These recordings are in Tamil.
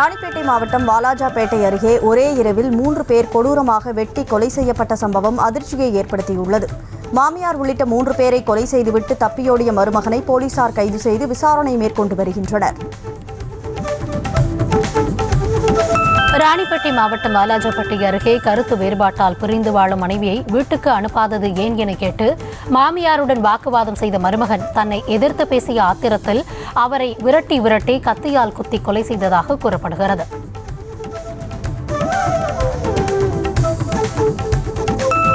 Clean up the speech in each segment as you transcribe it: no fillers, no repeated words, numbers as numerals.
ராணிப்பேட்டை மாவட்டம் வாலாஜாபேட்டை அருகே ஒரே இரவில் 3 பேர் கொடூரமாக வெட்டி கொலை செய்யப்பட்ட சம்பவம் அதிர்ச்சியை ஏற்படுத்தியுள்ளது. மாமியார் உள்ளிட்ட 3 பேரை கொலை செய்துவிட்டு தப்பியோடிய மருமகனை போலீசார் கைது செய்து விசாரணை மேற்கொண்டு வருகின்றனர். ராணிப்பேட்டை மாவட்டம் வாலாஜாபேட்டை அருகே கருத்து வேறுபாட்டால் பிரிந்து வாழும் மனைவியை வீட்டுக்கு அனுப்பாதது ஏன் என கேட்டு மாமியாருடன் வாக்குவாதம் செய்த மருமகன் தன்னை எதிர்த்து பேசிய ஆத்திரத்தில் அவரை விரட்டி கத்தியால் குத்தி கொலை செய்ததாக கூறப்படுகிறது.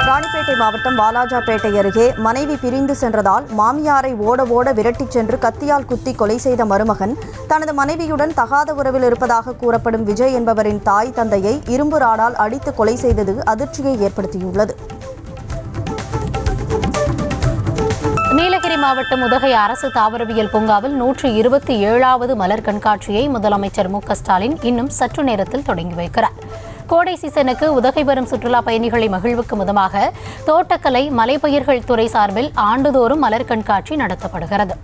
ராணிப்பேட்டை மாவட்டம் வாலாஜாபேட்டை அருகே மனைவி பிரிந்து சென்றதால் மாமியாரை ஓட விரட்டிச் சென்று கத்தியால் குத்தி கொலை செய்த மருமகன் தனது மனைவியுடன் தகாத உறவில் இருப்பதாக கூறப்படும் விஜய் என்பவரின் தாய் தந்தையை இரும்பு ராடால் அடித்து கொலை செய்தது அதிர்ச்சியை ஏற்படுத்தியுள்ளது. நீலகிரி மாவட்டம் உதகை அரசு தாவரவியல் பூங்காவில் 127வது மலர் கண்காட்சியை முதலமைச்சர் மு.க.ஸ்டாலின் இன்னும் சற்று நேரத்தில் தொடங்கி வைக்கிறார். கோடை சீசனுக்கு உதகை வரும் சுற்றுலா பயணிகளை மகிழ்விக்கும் விதமாக தோட்டக்கலை மலைப்பயிர்கள் துறை சார்பில் ஆண்டுதோறும் மலர் கண்காட்சி நடத்தப்படுகிறது.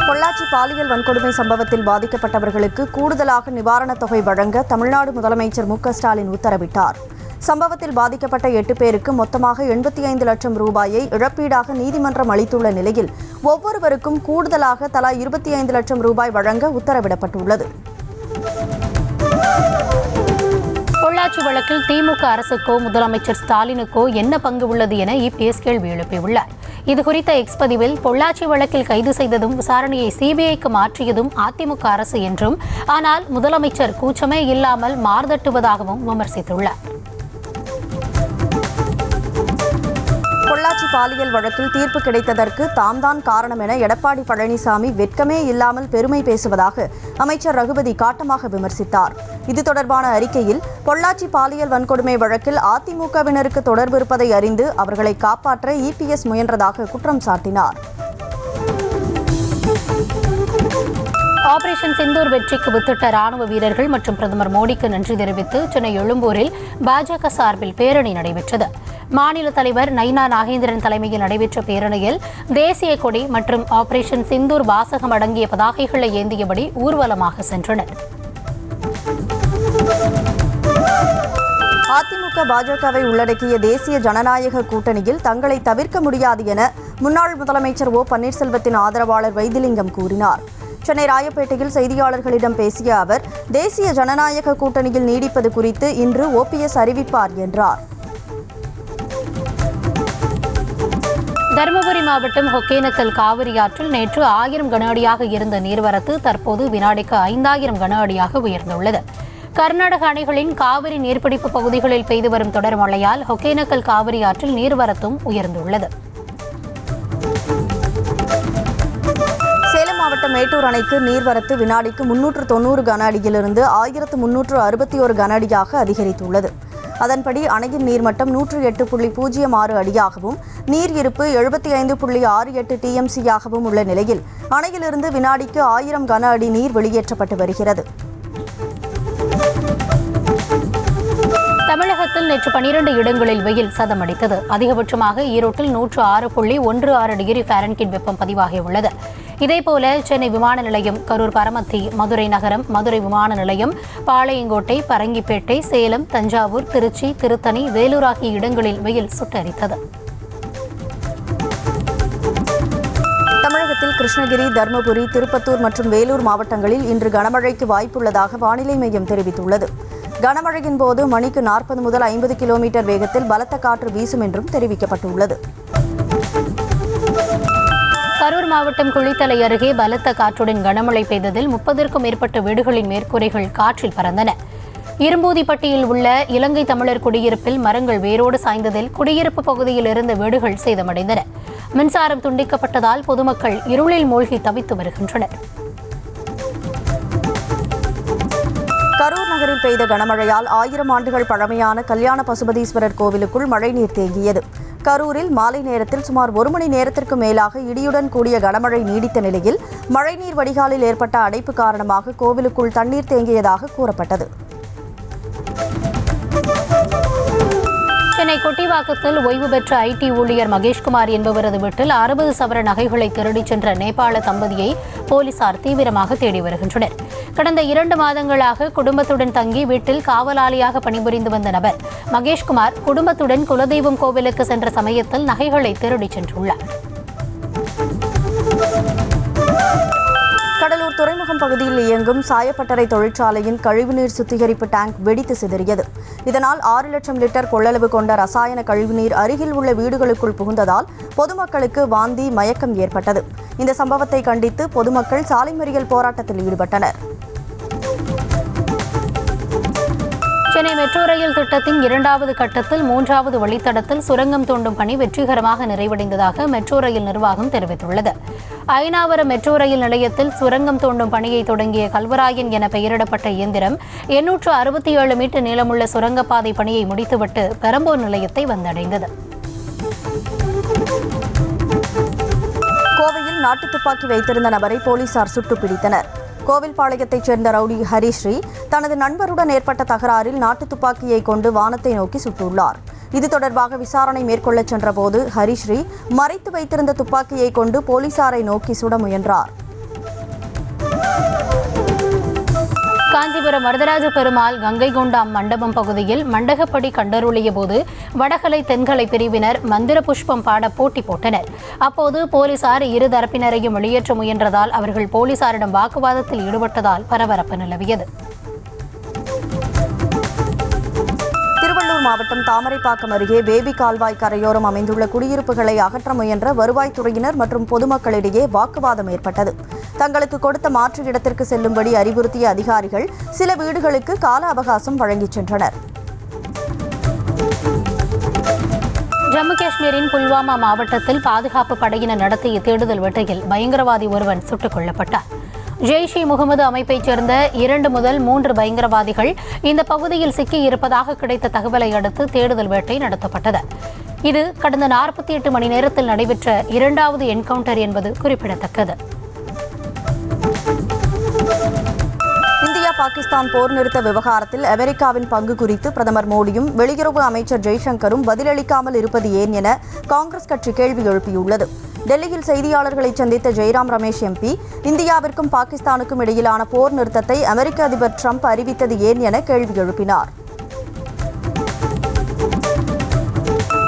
பொள்ளாச்சி பாலியல் வன்கொடுமை சம்பவத்தில் பாதிக்கப்பட்டவர்களுக்கு கூடுதலாக நிவாரணத் தொகை வழங்க தமிழ்நாடு முதலமைச்சர் மு.க.ஸ்டாலின் உத்தரவிட்டார். சம்பவத்தில் பாதிக்கப்பட்ட 8 பேருக்கு மொத்தமாக 85 லட்சம் ரூபாயை இழப்பீடாக நீதிமன்றம் அளித்துள்ள நிலையில் ஒவ்வொருவருக்கும் கூடுதலாக தலா 25 லட்சம் ரூபாய் வழங்க உத்தரவிடப்பட்டுள்ளது. பொள்ளாச்சி வழக்கில் திமுக அரசுக்கோ முதலமைச்சர் ஸ்டாலினுக்கோ என்ன பங்கு உள்ளது என இபிஎஸ் கேள்வி எழுப்பியுள்ளார். இதுகுறித்த எக்ஸ் பதிவில் பொள்ளாச்சி வழக்கில் கைது செய்ததும் விசாரணையை சிபிஐக்கு மாற்றியதும் அதிமுக அரசு என்றும், ஆனால் முதலமைச்சர் கூச்சமே இல்லாமல் மார்தட்டுவதாகவும் விமர்சித்துள்ளார். பொள்ளாச்சி பாலியல் வழக்கில் தீர்ப்பு கிடைத்ததற்கு தாம்தான் காரணம் என எடப்பாடி பழனிசாமி வெட்கமே இல்லாமல் பெருமை பேசுவதாக அமைச்சர் ரகுபதி காட்டமாக விமர்சித்தார். இது தொடர்பான அறிக்கையில் பொள்ளாச்சி பாலியல் வன்கொடுமை வழக்கில் அதிமுகவினருக்கு தொடர்பு இருப்பதை அறிந்து அவர்களை காப்பாற்ற இபிஎஸ் முயன்றதாக குற்றம் சாட்டினார். ஆபரேஷன் சிந்தூர் வெற்றிக்கு வித்திட்ட ராணுவ வீரர்கள் மற்றும் பிரதமர் மோடிக்கு நன்றி தெரிவித்து சென்னை எழும்பூரில் பாஜக சார்பில் பேரணி நடைபெற்றது. மாநில தலைவர் நைனா நாகேந்திரன் தலைமையில் நடைபெற்ற பேரணியில் தேசிய கொடி மற்றும் ஆபரேஷன் சிந்தூர் வாசகம் அடங்கிய பதாகைகளை ஏந்தியபடி ஊர்வலமாக சென்றனர். அதிமுக பாஜகவை உள்ளடக்கிய தேசிய ஜனநாயக கூட்டணியில் தங்களை தவிர்க்க முடியாது என முன்னாள் முதலமைச்சர் ஓ பன்னீர்செல்வத்தின் ஆதரவாளர் வைத்திலிங்கம் கூறினார். சென்னை ராயப்பேட்டையில் செய்தியாளர்களிடம் பேசிய அவர், தேசிய ஜனநாயக கூட்டணியில் நீடிப்பது குறித்து இன்று ஓபிஎஸ் அறிவிப்பார் என்றார். தருமபுரி மாவட்டம் ஒகேனக்கல் காவிரி ஆற்றில் நேற்று 1000 கன அடியாக இருந்த நீர்வரத்து தற்போது வினாடிக்கு 5000 கன அடியாக உயர்ந்துள்ளது. கர்நாடக அணைகளின் காவிரி நீர்பிடிப்பு பகுதிகளில் பெய்து வரும் தொடர் மழையால் ஒகேனக்கல் காவிரி ஆற்றில் நீர்வரத்தும் உயர்ந்துள்ளது. சேலம் மாவட்டம் மேட்டூர் அணைக்கு நீர்வரத்து வினாடிக்கு 390 கன அடியிலிருந்து 1361 கன அடியாக அதிகரித்துள்ளது. அதன்படி அணையின் நீர்மட்டம் 108.06 அடியாகவும் நீர் இருப்பு 75.68 டிஎம்சியாகவும் உள்ள நிலையில் அணையிலிருந்து வினாடிக்கு 1000 கன அடி நீர் வெளியேற்றப்பட்டு வருகிறது. தமிழகத்தில் நேற்று 12 இடங்களில் வெயில் சதமடித்தது. அதிகபட்சமாக ஈரோட்டில் 106.16 டிகிரி ஃபாரன்ஹீட் வெப்பம் பதிவாகியுள்ளது. இதேபோல சென்னை விமான நிலையம், கரூர் பரமத்தி, மதுரை நகரம், மதுரை விமான நிலையம், பாளையங்கோட்டை, பரங்கிப்பேட்டை, சேலம், தஞ்சாவூர், திருச்சி, திருத்தணி, வேலூர் ஆகிய இடங்களில் வெயில் சுட்டெரித்தது. தமிழகத்தில் கிருஷ்ணகிரி, தருமபுரி, திருப்பத்தூர் மற்றும் வேலூர் மாவட்டங்களில் இன்று கனமழைக்கு வாய்ப்புள்ளதாக வானிலை மையம் தெரிவித்துள்ளது. கனமழையின் போது மணிக்கு 40 முதல் 50 கிலோமீட்டர் வேகத்தில் பலத்த காற்று வீசும் என்றும் தெரிவிக்கப்பட்டுள்ளது. கரூர் மாவட்டம் குளித்தலை அருகே பலத்த காற்றுடன் கனமழை பெய்ததில் 30க்கும் மேற்பட்ட வீடுகளின் மேற்கூரைகள் காற்றில் பறந்தன. இரும்பூதிப்பட்டியில் உள்ள இலங்கை தமிழர் குடியிருப்பில் மரங்கள் வேரோடு சாய்ந்ததில் குடியிருப்பு பகுதியில் இருந்த வீடுகள் சேதமடைந்தன. மின்சாரம் துண்டிக்கப்பட்டதால் பொதுமக்கள் இருளில் மூழ்கி தவித்து வருகின்றனர். கரூர் நகரில் பெய்த கனமழையால் 1000 ஆண்டுகள் பழமையான கல்யாண பசுபதீஸ்வரர் கோவிலுக்குள் மழைநீர் தேங்கியது. கரூரில் மாலை நேரத்தில் சுமார் 1 மணி நேரத்திற்கு மேலாக இடியுடன் கூடிய கனமழை நீடித்த நிலையில் மழைநீர் வடிகாலில் ஏற்பட்ட அடைப்பு காரணமாக கோவிலுக்குள் தண்ணீர் தேங்கியதாக கூறப்பட்டது. சென்னை கொட்டிவாக்கத்தில் ஓய்வு பெற்ற ஐடி ஊழியர் மகேஷ்குமார் என்பவரது வீட்டில் 60 சவர நகைகளை திருடிச் சென்ற நேபாள தம்பதியை போலீசார் தீவிரமாக தேடி வருகின்றனர். கடந்த 2 மாதங்களாக குடும்பத்துடன் தங்கி வீட்டில் காவலாளியாக பணிபுரிந்து வந்த நபர் மகேஷ்குமார் குடும்பத்துடன் குலதெய்வம் கோவிலுக்கு சென்ற சமயத்தில் நகைகளை திருடிச் சென்றுள்ளார். கடலூர் துறைமுகம் பகுதியில் இயங்கும் சாயப்பட்டறை தொழிற்சாலையின் கழிவுநீர் சுத்திகரிப்பு டேங்க் வெடித்து சிதறியது. இதனால் 6 லட்சம் லிட்டர் கொள்ளளவு கொண்ட ரசாயன கழிவுநீர் அருகில் உள்ள வீடுகளுக்குள் புகுந்ததால் பொதுமக்களுக்கு வாந்தி, மயக்கம் ஏற்பட்டது. இந்த சம்பவத்தை கண்டித்து பொதுமக்கள் சாலை மறியல் போராட்டத்தில் ஈடுபட்டனர். சென்னை மெட்ரோ ரயில் திட்டத்தின் 2வது கட்டத்தில் 3வது வழித்தடத்தில் சுரங்கம் தோண்டும் பணி வெற்றிகரமாக நிறைவடைந்ததாக மெட்ரோ ரயில் நிர்வாகம் தெரிவித்துள்ளது. அயனாவரம் மெட்ரோ ரயில் நிலையத்தில் சுரங்கம் தோண்டும் பணியை தொடங்கிய கல்வராயன் என பெயரிடப்பட்ட இயந்திரம் 867 மீட்டர் நீளமுள்ள சுரங்கப்பாதை பணியை முடித்துவிட்டு பெரம்பூர் நிலையத்தை வந்தடைந்தது. கோவையில் நாட்டு துப்பாக்கி வைத்திருந்த நபரை போலீசார் சுட்டுப் பிடித்தனர். கோவில்பாளையத்தைச் சேர்ந்த ரவுடி ஹரிஸ்ரீ தனது நண்பருடன் ஏற்பட்ட தகராறில் நாட்டு துப்பாக்கியை கொண்டு வானத்தை நோக்கி சுட்டுள்ளார். இது தொடர்பாக விசாரணை மேற்கொள்ளச் சென்றபோது ஹரிஸ்ரீ மறைத்து வைத்திருந்த துப்பாக்கியை கொண்டு போலீசாரை நோக்கி சுட முயன்றார். காஞ்சிபுரம் வரதராஜ பெருமாள் கங்கை கொண்டாம் மண்டபம் பகுதியில் மண்டகப்படி கண்டருளிய போது வடகலை தென்கலை பிரிவினர் மந்திர புஷ்பம் பாட போட்டி போட்டனர். அப்போது போலீசார் இரு தரப்பினரையும் வெளியேற்ற முயன்றதால் அவர்கள் போலீசாரிடம் வாக்குவாதத்தில் ஈடுபட்டதால் பரபரப்பு நிலவியது. திருவள்ளூர் மாவட்டம் தாமரைப்பாக்கம் அருகே பேபி கால்வாய் கரையோரம் அமைந்துள்ள குடியிருப்புகளை அகற்ற முயன்ற வருவாய்த்துறையினர் மற்றும் பொதுமக்களிடையே வாக்குவாதம் ஏற்பட்டது. தங்களுக்கு கொடுத்த மாற்று இடத்திற்கு செல்லும்படி அறிவுறுத்திய அதிகாரிகள் சில வீடுகளுக்கு கால அவகாசம் வழங்கிச் சென்றனர். ஜம்மு காஷ்மீரின் புல்வாமா மாவட்டத்தில் பாதுகாப்பு படையினர் நடத்திய தேடுதல் வேட்டையில் பயங்கரவாதி ஒருவன் சுட்டுக் கொல்லப்பட்டார். ஜெய்ஷ்-இ முகமது அமைப்பைச் சேர்ந்த 2 முதல் 3 பயங்கரவாதிகள் இந்த பகுதியில் சிக்கியிருப்பதாக கிடைத்த தகவலை அடுத்து தேடுதல் வேட்டை நடத்தப்பட்டது. இது கடந்த 48 மணி நேரத்தில் நடைபெற்ற 2வது என்கவுண்டர் என்பது குறிப்பிடத்தக்கது. இந்தியா பாகிஸ்தான் போர் நிறுத்த விவகாரத்தில் அமெரிக்காவின் பங்கு குறித்து பிரதமர் மோடியும் வெளியுறவு அமைச்சர் ஜெய்சங்கரும் பதிலளிக்காமல் இருப்பது ஏன் என காங்கிரஸ் கட்சி கேள்வி எழுப்பியுள்ளது. டெல்லியில் செய்தியாளர்களை சந்தித்த ஜெய்ராம் ரமேஷ் எம்பி இந்தியாவிற்கும் பாகிஸ்தானுக்கும் இடையிலான போர் நிறுத்தத்தை அமெரிக்க அதிபர் ட்ரம்ப் அறிவித்தது ஏன் என கேள்வி எழுப்பினார்.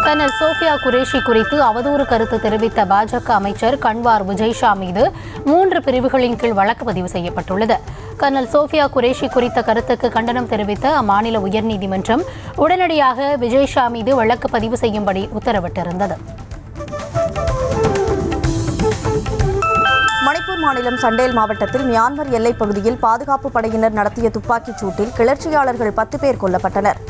கர்னல் சோஃபியா குரேஷி குறித்து அவதூறு கருத்து தெரிவித்த பாஜக அமைச்சர் கன்வார் விஜய்ஷா மீது 3 பிரிவுகளின் கீழ் வழக்கு பதிவு செய்யப்பட்டுள்ளது. கர்னல் சோஃபியா குரேஷி குறித்த கருத்துக்கு கண்டனம் தெரிவித்த அம்மாநில உயர்நீதிமன்றம் உடனடியாக விஜய்ஷா மீது வழக்கு பதிவு செய்யும்படி உத்தரவிட்டிருந்தது. மணிப்பூர் மாநிலம் சண்டேல் மாவட்டத்தில் மியான்மர் எல்லைப் பகுதியில் பாதுகாப்பு படையினர் நடத்திய துப்பாக்கிச் சூட்டில் கிளர்ச்சியாளர்கள் 10 பேர் கொல்லப்பட்டனர்.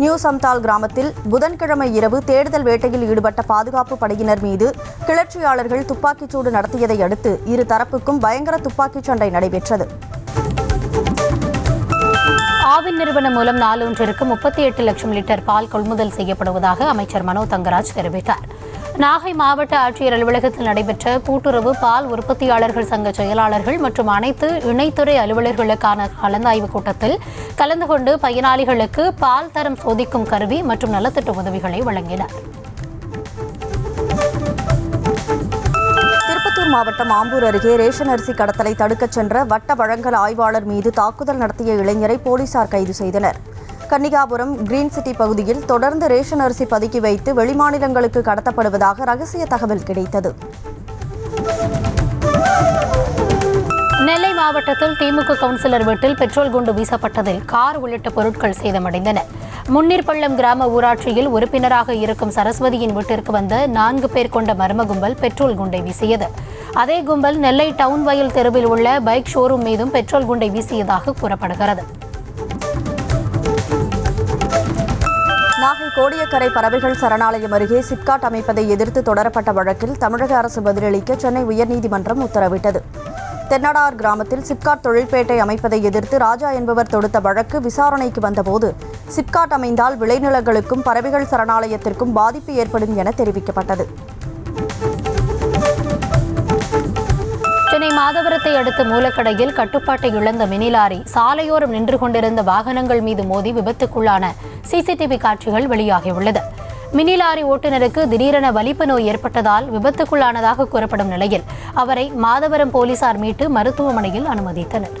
நியூ சம்தால் கிராமத்தில் புதன்கிழமை இரவு தேடுதல் வேட்டையில் ஈடுபட்ட பாதுகாப்பு படையினர் மீது கிளர்ச்சியாளர்கள் துப்பாக்கிச்சூடு நடத்தியதை அடுத்து இரு தரப்புக்கும் பயங்கர துப்பாக்கிச் சண்டை நடைபெற்றது. ஆவின் நிறுவனம் மூலம் நாளொன்றிற்கு 38 லட்சம் லிட்டர் பால் கொள்முதல் செய்யப்படுவதாக அமைச்சர் மனோ தங்கராஜ் தெரிவித்தார். நாகை மாவட்ட ஆட்சியர் அலுவலகத்தில் நடைபெற்ற கூட்டுறவு பால் உற்பத்தியாளர்கள் சங்க செயலாளர்கள் மற்றும் அனைத்து இணைத்துறை அலுவலர்களுக்கான கலந்தாய்வு கூட்டத்தில் கலந்து கொண்டு பயனாளிகளுக்கு பால் தரம் சோதிக்கும் கருவி மற்றும் நலத்திட்ட உதவிகளை வழங்கினார். திருப்பத்தூர் மாவட்டம் ஆம்பூர் அருகே ரேஷன் அரிசி கடத்தலை தடுக்கச் சென்ற வட்ட வழங்கல் ஆய்வாளர் மீது தாக்குதல் நடத்திய இளைஞரை போலீசார் கைது செய்தனர். கன்னிகாபுரம் கிரீன் சிட்டி பகுதியில் தொடர்ந்து ரேஷன் அரிசி பதுக்கி வைத்து வெளிமாநிலங்களுக்கு கடத்தப்படுவதாக ரகசிய தகவல் கிடைத்தது. நெல்லை மாவட்டத்தில் திமுக கவுன்சிலர் வீட்டில் பெட்ரோல் குண்டு வீசப்பட்டதில் கார் உள்ளிட்ட பொருட்கள் சேதமடைந்தன. முன்னீர்பள்ளம் கிராம ஊராட்சியில் உறுப்பினராக இருக்கும் சரஸ்வதியின் வீட்டிற்கு வந்த 4 பேர் கொண்ட மர்ம கும்பல் பெட்ரோல் குண்டை வீசியது. அதே கும்பல் நெல்லை டவுன் வயல் தெருவில் உள்ள பைக் ஷோரூம் மீதும் பெட்ரோல் குண்டை வீசியதாக கூறப்படுகிறது. நாகை கோடியக்கரை பறவைகள் சரணாலயம் அருகே சிப்காட் அமைப்பதை எதிர்த்து தொடரப்பட்ட வழக்கில் தமிழக அரசு பதிலளிக்க சென்னை உயர்நீதிமன்றம் உத்தரவிட்டது. தென்னடார் கிராமத்தில் சிப்காட் தொழிற்பேட்டை அமைப்பதை எதிர்த்து ராஜா என்பவர் தொடுத்த வழக்கு விசாரணைக்கு வந்தபோது சிப்காட் அமைந்தால் விளைநிலங்களுக்கும் பறவைகள் சரணாலயத்திற்கும் பாதிப்பு ஏற்படும் என தெரிவிக்கப்பட்டது. சென்னை மாதவரத்தை அடுத்த மூலக்கடையில் கட்டுப்பாட்டை இழந்த மினி லாரி சாலையோரம் நின்று கொண்டிருந்த வாகனங்கள் மீது மோதி விபத்துக்குள்ளான சிசிடிவி காட்சிகள் வெளியாகியுள்ளது. மினி லாரி ஓட்டுநருக்கு திடீரென வலிப்பு நோய் ஏற்பட்டதால் விபத்துக்குள்ளானதாக கூறப்படும் நிலையில் அவரை மாதவரம் போலீசார் மீட்டு மருத்துவமனையில் அனுமதித்தனர்.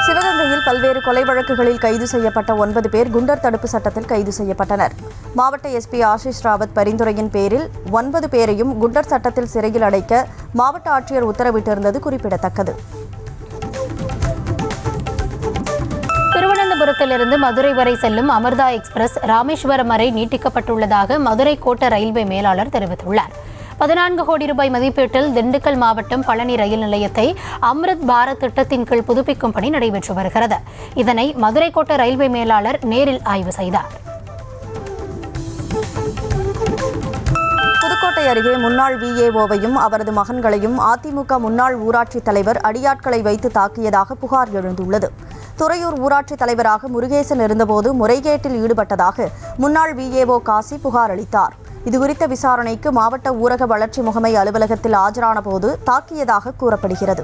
சிவகங்கையில் பல்வேறு கொலை வழக்குகளில் கைது செய்யப்பட்ட 9 பேர் குண்டர் தடுப்பு சட்டத்தில் கைது செய்யப்பட்டனர். மாவட்ட எஸ்பி ஆஷிஷ் ராவத் பரிந்துரையின் பேரில் 9 பேரையும் குண்டர் சட்டத்தில் சிறையில் அடைக்க மாவட்ட ஆட்சியர் உத்தரவிட்டிருந்தது குறிப்பிடத்தக்கது. திருவனந்தபுரத்திலிருந்து மதுரை வரை செல்லும் அமிர்தா எக்ஸ்பிரஸ் ராமேஸ்வரம் வரை நீட்டிக்கப்பட்டுள்ளதாக மதுரை கோட்ட ரயில்வே மேலாளர் தெரிவித்துள்ளார். 14 கோடி ரூபாய் மதிப்பீட்டில் திண்டுக்கல் மாவட்டம் பழனி ரயில் நிலையத்தை அம்ரித் பாரத் திட்டத்தின் கீழ் புதுப்பிக்கும் பணி நடைபெற்று வருகிறது. இதனை மதுரை கோட்ட ரயில்வே மேலாளர் நேரில் ஆய்வு செய்தார். புதுக்கோட்டை அருகே முன்னாள் விஏஓவையும் அவரது மகன்களையும் அதிமுக முன்னாள் ஊராட்சித் தலைவர் அடியாட்களை வைத்து தாக்கியதாக புகார் எழுந்துள்ளது. துறையூர் ஊராட்சித் தலைவராக முருகேசன் இருந்தபோது முறைகேட்டில் ஈடுபட்டதாக முன்னாள் விஏஓ காசி புகார் அளித்தார். இதுகுறித்த விசாரணைக்கு மாவட்ட ஊரக வளர்ச்சி முகமை அலுவலகத்தில் ஆஜரான போது தாக்கியதாக கூறப்படுகிறது.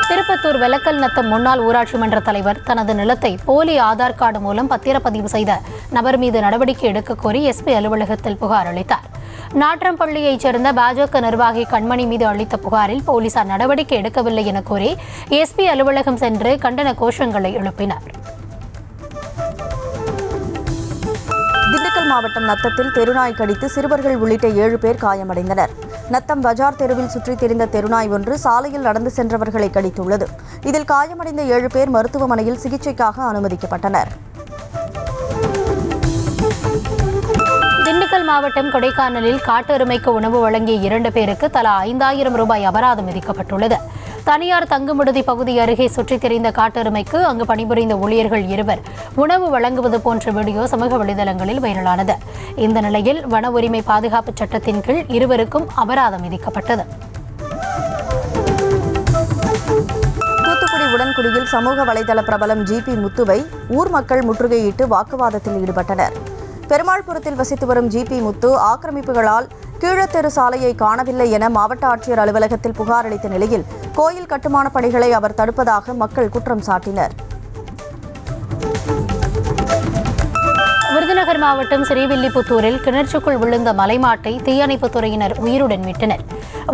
திருப்பத்தூர் வெலக்கல் நத்தம் முன்னாள் ஊராட்சி மன்ற தலைவர் தனது நிலத்தை போலி ஆதார் கார்டு மூலம் பத்திரப்பதிவு செய்த நபர் மீது நடவடிக்கை எடுக்க கோரி எஸ்பி அலுவலகத்தில் புகார் அளித்தார். நாற்றம்பள்ளியைச் சேர்ந்த பாஜக நிர்வாகி கண்மணி மீது அளித்த புகாரில் போலீசார் நடவடிக்கை எடுக்கவில்லை என கூறி எஸ்பி அலுவலகம் சென்று கண்டன கோஷங்களை எழுப்பினர். திண்டுக்கல் மாவட்டம் நத்தத்தில் தெருநாய் கடித்து சிறுவர்கள் உள்ளிட்ட 7 பேர் காயமடைந்தனர். நத்தம் பஜார் தெருவில் சுற்றித் திரிந்த தெருநாய் ஒன்று சாலையில் நடந்து சென்றவர்களை கடித்துள்ளது. இதில் காயமடைந்த 7 பேர் மருத்துவமனையில் சிகிச்சைக்காக அனுமதிக்கப்பட்டனர். திண்டுக்கல் மாவட்டம் கொடைக்கானலில் காட்டெருமைக்கு உணவு வழங்கிய 2 பேருக்கு தலா 5000 ரூபாய் அபராதம் விதிக்கப்பட்டுள்ளது. தனியார் தங்குமிடுதி பகுதி அருகே சுற்றித் திரிந்த காட்டெருமைக்கு அங்கு பணிபுரிந்த ஊழியர்கள் 2 உணவு வழங்குவது போன்ற வீடியோ சமூக வலைதளங்களில் வைரலானது. இந்த நிலையில் வன உரிமை பாதுகாப்பு சட்டத்தின் கீழ் 2 அபராதம் விதிக்கப்பட்டது. தூத்துக்குடி உடன்குடியில் சமூக வலைதள பிரபலம் ஜிபி முத்துவை ஊர் மக்கள் முற்றுகையிட்டு வாக்குவாதத்தில் ஈடுபட்டனர். பெருமாள்புரத்தில் வசித்து வரும் ஜிபி முத்து ஆக்கிரமிப்புகளால் கீழத்தெரு சாலையை காணவில்லை என மாவட்ட ஆட்சியர் அலுவலகத்தில் புகார் அளித்த நிலையில் கோயில் கட்டுமான பணிகளை அவர் தடுப்பதாக மக்கள் குற்றம் சாட்டினர். விருதுநகர் மாவட்டம் ஸ்ரீவில்லிபுத்தூரில் கிணற்றுக்குள் விழுந்த மலைமாட்டை தீயணைப்புத் துறையினர் உயிருடன் மீட்டனர்.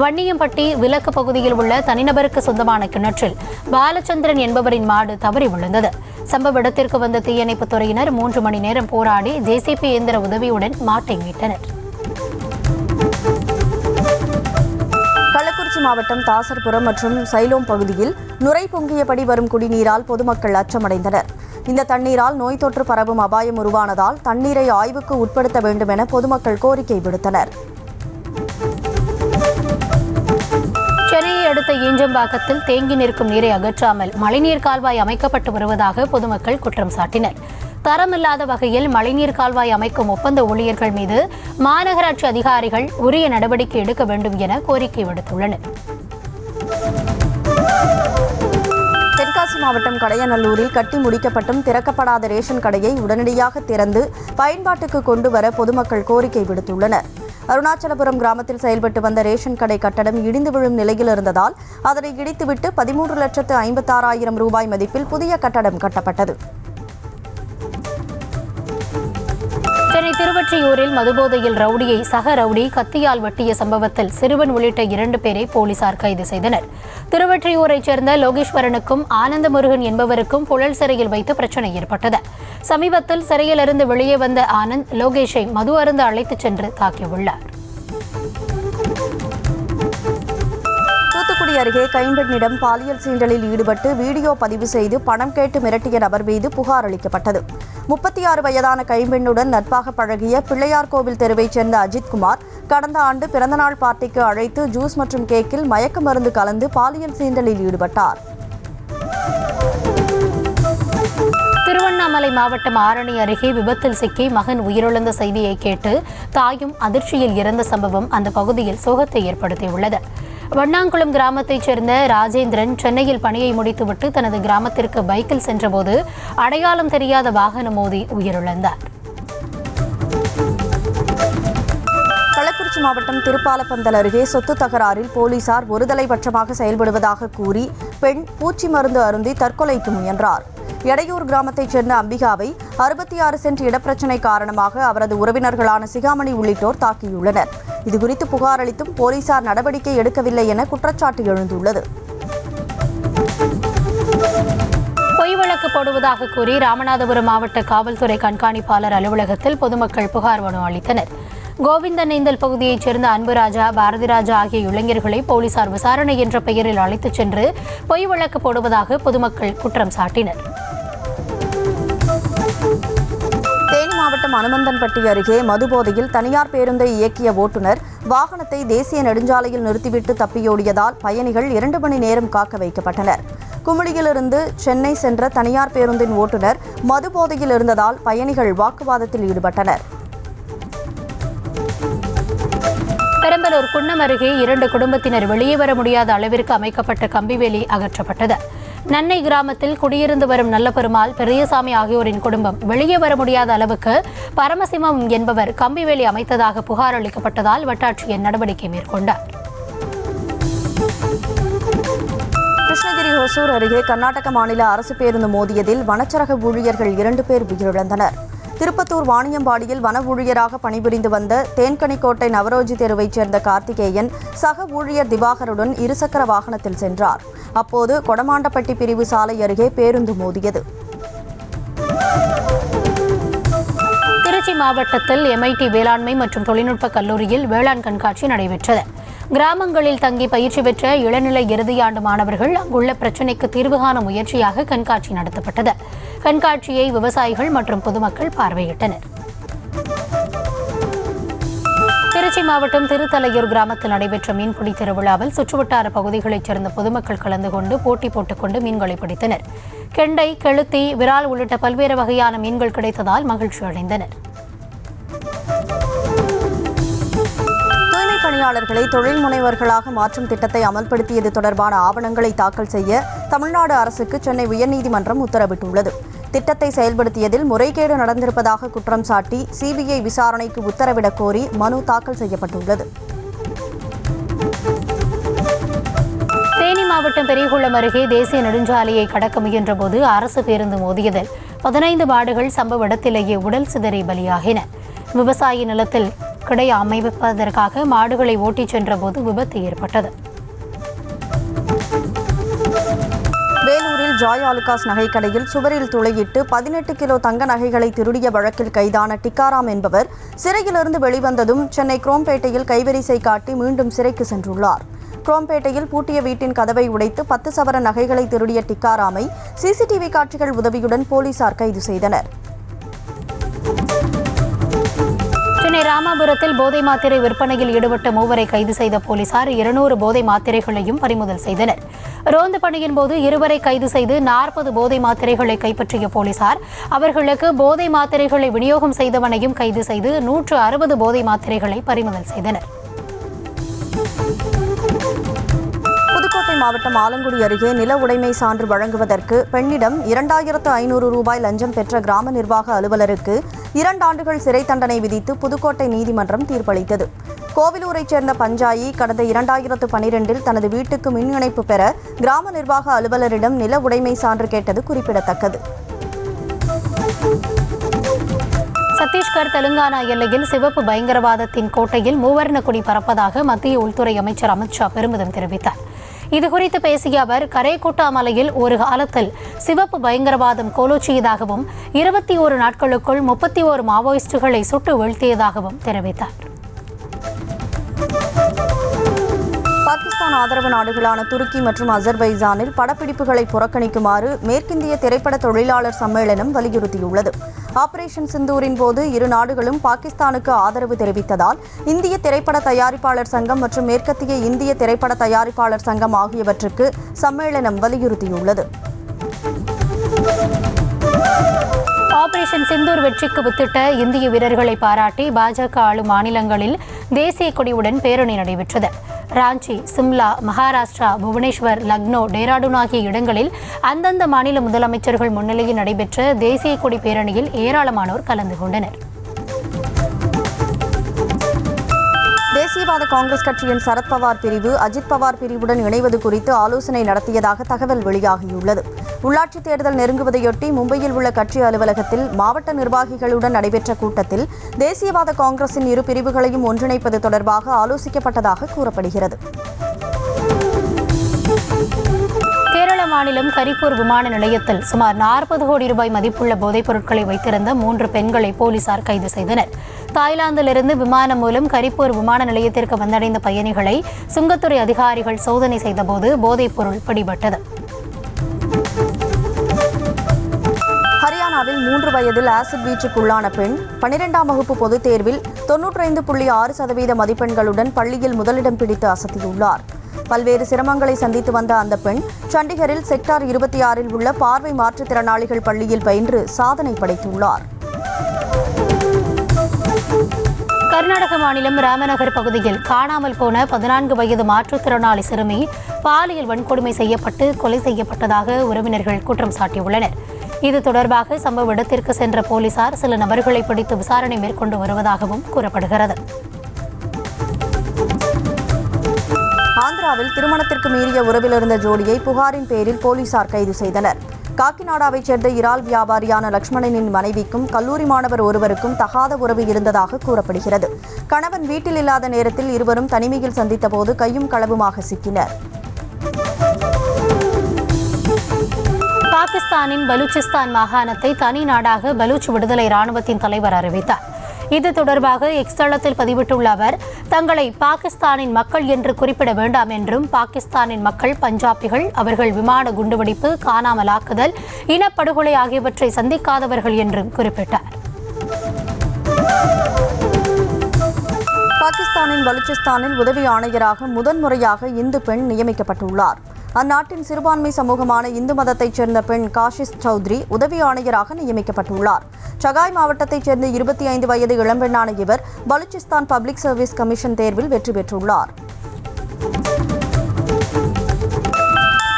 வன்னியம்பட்டி விலக்கு பகுதியில் உள்ள தனிநபருக்கு சொந்தமான கிணற்றில் பாலச்சந்திரன் என்பவரின் மாடு தவறி விழுந்தது. சம்பவ இடத்திற்கு வந்த தீயணைப்புத் துறையினர் 3 மணி நேரம் போராடி ஜேசிபி இயந்திர உதவியுடன் மாட்டை மீட்டனர். கள்ளக்குறிச்சி மாவட்டம் தாசர்புரம் மற்றும் சைலோம் பகுதியில் நுரை பொங்கியபடி வரும் குடிநீரால் பொதுமக்கள் அச்சமடைந்தனர். இந்த தண்ணீரால் நோய் தொற்று பரவும் அபாயம் உருவானதால் தண்ணீரை ஆய்வுக்கு உட்படுத்த வேண்டும் என பொதுமக்கள் கோரிக்கை விடுத்தனர். சென்னையை அடுத்த ஈஞ்சம்பாக்கத்தில் தேங்கி நிற்கும் நீரை அகற்றாமல் மழைநீர் கால்வாய் அமைக்கப்பட்டு வருவதாக பொதுமக்கள் குற்றம் சாட்டினர். தரமில்லாத வகையில் மழைநீர் கால்வாய் அமைக்கும் ஒப்பந்த ஊழியர்கள் மீது மாநகராட்சி அதிகாரிகள் உரிய நடவடிக்கை எடுக்க வேண்டும் என கோரிக்கை விடுத்துள்ளனர். தென்காசி மாவட்டம் கடையநல்லூரில் கட்டி முடிக்கப்பட்டும் திறக்கப்படாத ரேஷன் கடையை உடனடியாக திறந்து பயன்பாட்டுக்கு கொண்டு வர பொதுமக்கள் கோரிக்கை விடுத்துள்ளனர். அருணாச்சலபுரம் கிராமத்தில் செயல்பட்டு வந்த ரேஷன் கடை கட்டடம் இடிந்து விழும் நிலையில் இருந்ததால் அதனை இடித்துவிட்டு 13,56,000 ரூபாய் மதிப்பில் புதிய கட்டடம் கட்டப்பட்டது. சென்னை திருவொற்றியூரில் மதுபோதையில் ரவுடியை சக ரவுடி கத்தியால் வெட்டிய சம்பவத்தில் சிறுவன் உள்ளிட்ட 2 பேரை போலீசார் கைது செய்தனர். திருவொற்றியூரைச் சேர்ந்த லோகேஸ்வரனுக்கும் ஆனந்தமுருகன் என்பவருக்கும் புழல் சிறையில் வைத்து பிரச்சனை ஏற்பட்டது. சமீபத்தில் சிறையிலிருந்து வெளியே வந்த ஆனந்த் லோகேஷை மது அருந்த அழைத்துச் சென்று தாக்கியுள்ளார். தூத்துக்குடி அருகே கைம்பெண்ணிடம் பாலியல் சீண்டலில் ஈடுபட்டு வீடியோ பதிவு செய்து பணம் கேட்டு மிரட்டிய நபர் மீது புகார் அளிக்கப்பட்டது. 36 வயதான கைம்பெண்ணுடன் நட்பாக பழகிய பிள்ளையார் கோவில் தெருவைச் சேர்ந்த அஜித்குமார் கடந்த ஆண்டு பிறந்தநாள் பார்ட்டிக்கு அழைத்து ஜூஸ் மற்றும் கேக்கில் மயக்க மருந்து கலந்து பாலியல் சீண்டலில் ஈடுபட்டார். திருவண்ணாமலை மாவட்டம் ஆரணி அருகே விபத்தில் சிக்கி மகன் உயிரிழந்த செய்தியை கேட்டு தாயும் அதிர்ச்சியில் இறந்த சம்பவம் அந்த பகுதியில் சோகத்தை ஏற்படுத்தியுள்ளது. வண்ணாங்குளம் கிராமத்தைச் சேர்ந்த ராஜேந்திரன் சென்னையில் பணியை முடித்துவிட்டு தனது கிராமத்திற்கு பைக்கில் சென்றபோது அடையாளம் தெரியாத வாகனம் மோதி உயிரிழந்தார். கள்ளக்குறிச்சி மாவட்டம் திருப்பாலப்பந்தல் அருகே சொத்து தகராறில் போலீசார் ஒருதலைபட்சமாக செயல்படுவதாக கூறி பெண் பூச்சி மருந்து அருந்தி தற்கொலைக்கு முயன்றார். எடையூர் கிராமத்தைச் சேர்ந்த அம்பிகாவை 66 சென்ட் இடப்பிரச்சினை காரணமாக அவரது உறவினர்களான சிகாமணி உள்ளிட்டோர் தாக்கியுள்ளனர். இதுகுறித்து புகார் அளித்தும் போலீசார் நடவடிக்கை எடுக்கவில்லை என குற்றச்சாட்டு எழுந்துள்ளது. பொய் வழக்கு போடுவதாக கூறி ராமநாதபுரம் மாவட்ட காவல்துறை கண்காணிப்பாளர் அலுவலகத்தில் பொதுமக்கள் புகார் மனு அளித்தனர். கோவிந்தநேந்தல் பகுதியைச் சேர்ந்த அன்புராஜா, பாரதிராஜா ஆகிய இளைஞர்களை போலீசார் விசாரணை என்ற பெயரில் அழைத்துச் சென்று பொய் வழக்கு போடுவதாக பொதுமக்கள் குற்றம் சாட்டினர். தேனி மாவட்டம் அனுமந்தன்பட்டி அருகே மதுபோதையில் தனியார் பேருந்தை இயக்கிய ஓட்டுநர் வாகனத்தை தேசிய நெடுஞ்சாலையில் நிறுத்திவிட்டு தப்பியோடியதால் பயணிகள் 2 மணி நேரம் காக்க வைக்கப்பட்டனர். குமுளியிலிருந்து சென்னை சென்ற தனியார் பேருந்தின் ஓட்டுநர் மதுபோதையில் இருந்ததால் பயணிகள் வாக்குவாதத்தில் ஈடுபட்டனர். பெரம்பலூர் குன்னம் அருகே 2 குடும்பத்தினர் வெளியே வர முடியாத அளவிற்கு அமைக்கப்பட்ட கம்பிவேலி அகற்றப்பட்டது. நன்னை கிராமத்தில் குடியிருந்து வரும் நல்லபெருமாள், பெரியசாமி ஆகியோரின் குடும்பம் வெளியே வர முடியாத அளவுக்கு பரமசிவம் என்பவர் கம்பிவேலி அமைத்ததாக புகார் அளிக்கப்பட்டதால் வட்டாட்சியர் நடவடிக்கை மேற்கொண்டார். கிருஷ்ணகிரி ஹொசூர் அருகே கர்நாடக மாநில அரசு பேருந்து மோதியதில் வனச்சரக ஊழியர்கள் 2 பேர் உயிரிழந்தனர். திருப்பத்தூர் வாணியம்பாடியில் வன ஊழியராக பணிபுரிந்து வந்த தேன்கனிக்கோட்டை நவரோஜி தெருவைச் சேர்ந்த கார்த்திகேயன் சக ஊழியர் திவாகருடன் இருசக்கர வாகனத்தில் சென்றார். அப்போது கொடமாண்டப்பட்டி பிரிவு சாலை அருகே பேருந்து மோதியது. திருச்சி மாவட்டத்தில் MIT வேளாண்மை மற்றும் தொழில்நுட்ப கல்லூரியில் வேளாண் கண்காட்சி நடைபெற்றது. கிராமங்களில் தங்கி பயிற்சி பெற்ற இளநிலை இறுதியாண்டு மாணவர்கள் அங்குள்ள பிரச்சினைக்கு தீர்வு காணும் முயற்சியாக கண்காட்சி நடத்தப்பட்டது. கண்காட்சியை விவசாயிகள் மற்றும் பொதுமக்கள் பார்வையிட்டனர். திருச்சி மாவட்டம் திருத்தலையூர் கிராமத்தில் நடைபெற்ற மீன்பிடி திருவிழாவில் சுற்றுவட்டார பகுதிகளைச் சேர்ந்த பொதுமக்கள் கலந்து கொண்டு போட்டி போட்டுக்கொண்டு மீன்களை பிடித்தனர். கெண்டை, கெளுத்தி, விரால் உள்ளிட்ட பல்வேறு வகையான மீன்கள் கிடைத்ததால் மகிழ்ச்சி அடைந்தனர். பணியாளர்களை தொழில் முனைவர்களாக மாற்றும் திட்டத்தை அமல்படுத்தியது தொடர்பான ஆவணங்களை தாக்கல் செய்ய தமிழ்நாடு அரசுக்கு சென்னை உயர்நீதிமன்றம் உத்தரவிட்டுள்ளது. திட்டத்தை செயல்படுத்தியதில் முறைகேடு நடந்திருப்பதாக குற்றம் சாட்டி CBI விசாரணைக்கு உத்தரவிடக் கோரி மனு தாக்கல் செய்யப்பட்டுள்ளது. தேனி மாவட்டம் பெரியகுளம் அருகே தேசிய நெடுஞ்சாலையை கடக்க முயன்றபோது அரசு பேருந்து மோதியதில் 15 மாடுகள் சம்பவ இடத்திலேயே உடல் சிதறி பலியாகின. விவசாய நிலத்தில் கிடை அமைப்பதற்காக மாடுகளை ஓட்டிச் சென்றபோது விபத்து ஏற்பட்டது. வேலூரில் ஜாய் ஆலுகாஸ் நகைக்கடையில் சுவரில் துளையிட்டு 18 கிலோ தங்க நகைகளை திருடிய வழக்கில் கைதான டிக்காராம் என்பவர் சிறையிலிருந்து வெளிவந்ததும் சென்னை குரோம்பேட்டையில் கைவரிசை காட்டி மீண்டும் சிறைக்கு சென்றுள்ளார். குரோம்பேட்டையில் பூட்டிய வீட்டின் கதவை உடைத்து 10 சவரன் நகைகளை திருடிய டிக்காராமை CCTV காட்சிகள் உதவியுடன் போலீசார் கைது செய்தனர். சென்னை ராமாபுரத்தில் போதை மாத்திரை விற்பனையில் ஈடுபட்ட 3 கைது செய்த போலீசார் 200 போதை மாத்திரைகளையும் பறிமுதல் செய்தனர். ரோந்து பணியின் போது 2 கைது செய்து 40 போதை மாத்திரைகளை கைப்பற்றிய போலீசார் அவர்களுக்கு போதை மாத்திரைகளை விநியோகம் செய்தவனையும் கைது செய்து 160 போதை மாத்திரைகளை பறிமுதல் செய்தனர். புதுக்கோட்டை மாவட்டம் ஆலங்குடி அருகே நில உடைமை சான்று வழங்குவதற்கு பெண்ணிடம் 2500 ரூபாய் லஞ்சம் பெற்ற கிராம நிர்வாக அலுவலருக்கு 2 ஆண்டுகள் சிறை தண்டனை விதித்து புதுக்கோட்டை நீதிமன்றம் தீர்ப்பளித்தது. கோவிலூரைச் சேர்ந்த பஞ்சாயி கடந்த 2012இல் தனது வீட்டுக்கு மின் இணைப்பு பெற கிராம நிர்வாக அலுவலரிடம் நில உடைமை சான்று கேட்டது குறிப்பிடத்தக்கது. சத்தீஸ்கர் தெலுங்கானா எல்லையில் சிவப்பு பயங்கரவாதத்தின் கோட்டையில் மூவர்ண கொடி பறப்பதாக மத்திய உள்துறை அமைச்சர் அமித்ஷா பெருமிதம் தெரிவித்தார். இதுகுறித்து பேசிய அவர், கரேகோட்டா மலையில் ஒரு காலத்தில் சிவப்பு பயங்கரவாதம் கோலோச்சியதாகவும் 21 நாட்களுக்குள் 31 மாவோயிஸ்டுகளை சுட்டு வீழ்த்தியதாகவும் தெரிவித்தார். பாகிஸ்தான் ஆதரவு நாடுகளான துருக்கி மற்றும் அசர்பைஜானில் படப்பிடிப்புகளை புறக்கணிக்குமாறு மேற்கிந்திய திரைப்பட தொழிலாளர் சம்மேளனம் வலியுறுத்தியுள்ளது. ஆபரேஷன் சிந்தூரின் போது இரு நாடுகளும் பாகிஸ்தானுக்கு ஆதரவு தெரிவித்ததால் இந்திய திரைப்பட தயாரிப்பாளர் சங்கம் மற்றும் மேற்கத்திய இந்திய திரைப்பட தயாரிப்பாளர் சங்கம் ஆகியவற்றுக்கு சம்மேளனம் வலியுறுத்தியுள்ளது. ஆபரேஷன் சிந்தூர் வெற்றிக்கு வித்திட்ட இந்திய வீரர்களை பாராட்டி பாஜக ஆளும் மாநிலங்களில் தேசிய கொடியுடன் பேரணி நடைபெற்றது. ராஞ்சி, சிம்லா, மகாராஷ்டிரா, புவனேஸ்வர், லக்னோ, டேராடூன் ஆகிய இடங்களில் அந்தந்த மாநில முதலமைச்சர்கள் முன்னிலையில் நடைபெற்ற தேசிய கொடி பேரணியில் ஏராளமானோர் கலந்து கொண்டனர். தேசியவாத காங்கிரஸ் கட்சியின் சரத்பவார் பிரிவு அஜித் பவார் பிரிவுடன் இணைவது குறித்து ஆலோசனை நடத்தியதாக தகவல் வெளியாகியுள்ளது. உள்ளாட்சித் தேர்தல் நெருங்குவதையொட்டி மும்பையில் உள்ள கட்சி அலுவலகத்தில் மாவட்ட நிர்வாகிகளுடன் நடைபெற்ற கூட்டத்தில் தேசியவாத காங்கிரசின் இரு பிரிவுகளையும் ஒன்றிணைப்பது தொடர்பாக ஆலோசிக்கப்பட்டதாக கூறப்படுகிறது. கேரள மாநிலம் கரிப்பூர் விமான நிலையத்தில் சுமார் 40 கோடி ரூபாய் மதிப்புள்ள போதைப் பொருட்களை வைத்திருந்த 3 பெண்களை போலீசார் கைது செய்தனர். தாய்லாந்திலிருந்து விமானம் மூலம் கரிப்பூர் விமான நிலையத்திற்கு வந்தடைந்த பயணிகளை சுங்கத்துறை அதிகாரிகள் சோதனை செய்தபோது போதைப் பொருள் பிடிபட்டது. ஹரியானாவில் 3 வயதில் ஆசிட் வீச்சுக்குள்ளான பெண் 12ஆம் வகுப்பு பொதுத் தேர்வில் 95.6% மதிப்பெண்களுடன் பள்ளியில் முதலிடம் பிடித்து அசத்தியுள்ளார். பல்வேறு சிரமங்களை சந்தித்து வந்த அந்த பெண் சண்டிகரில் செக்டார் 26 உள்ள பார்வை மாற்றுத்திறனாளிகள் பள்ளியில் பயின்று சாதனை படைத்துள்ளார். கர்நாடக மாநிலம் ராமநகர் பகுதியில் காணாமல் போன 14 வயது மாற்றுத்திறனாளி சிறுமி பாலியல் வன்கொடுமை செய்யப்பட்டு கொலை செய்யப்பட்டதாக உறவினர்கள் குற்றம் சாட்டியுள்ளனர். இது தொடர்பாக சம்பவ இடத்திற்கு சென்ற போலீசார் சில நபர்களை பிடித்து விசாரணை மேற்கொண்டு வருவதாகவும் கூறப்படுகிறது. ஆந்திராவில் திருமணத்திற்கு மீறிய உறவில் இருந்த ஜோடியை புகாரின் பேரில் போலீசார் கைது செய்தனர். காக்கிநாடாவைச் சேர்ந்த இறால் வியாபாரியான லட்சுமணனின் மனைவிக்கும் கல்லூரி மாணவர் ஒருவருக்கும் தகாத உறவு இருந்ததாக கூறப்படுகிறது. கணவன் வீட்டில் இல்லாத நேரத்தில் இருவரும் தனிமையில் சந்தித்தபோது கையும் களவுமாக சிக்கினர். பாகிஸ்தானின் பலூச்சிஸ்தான் மாகாணத்தை தனி நாடாக பலூச் விடுதலை ராணுவத்தின் தலைவர் அறிவித்தார். இது தொடர்பாக எக்ஸ் தளத்தில் பதிவிட்டுள்ள அவர், தங்களை பாகிஸ்தானின் மக்கள் என்று குறிப்பிட வேண்டாம் என்றும், பாகிஸ்தானின் மக்கள் பஞ்சாபிகள், அவர்கள் விமான குண்டுவெடிப்பு, காணாமலாக்குதல், இனப்படுகொலை ஆகியவற்றை சந்திக்காதவர்கள் என்றும் குறிப்பிட்டார். பாகிஸ்தானின் பலூச்சிஸ்தானில் உதவி ஆணையராக முதன்முறையாக இந்து பெண் நியமிக்கப்பட்டுள்ளார். அந்நாட்டின் சிறுபான்மை சமூகமான இந்து மதத்தைச் சேர்ந்த பெண் காஷிஸ் சௌத்ரி உதவி ஆணையராக நியமிக்கப்பட்டுள்ளார். சகாய் மாவட்டத்தைச் சேர்ந்த 25 வயது இளம்பெண்ணான இவர் பலூச்சிஸ்தான் பப்ளிக் சர்வீஸ் கமிஷன் தேர்வில் வெற்றி பெற்றுள்ளார்.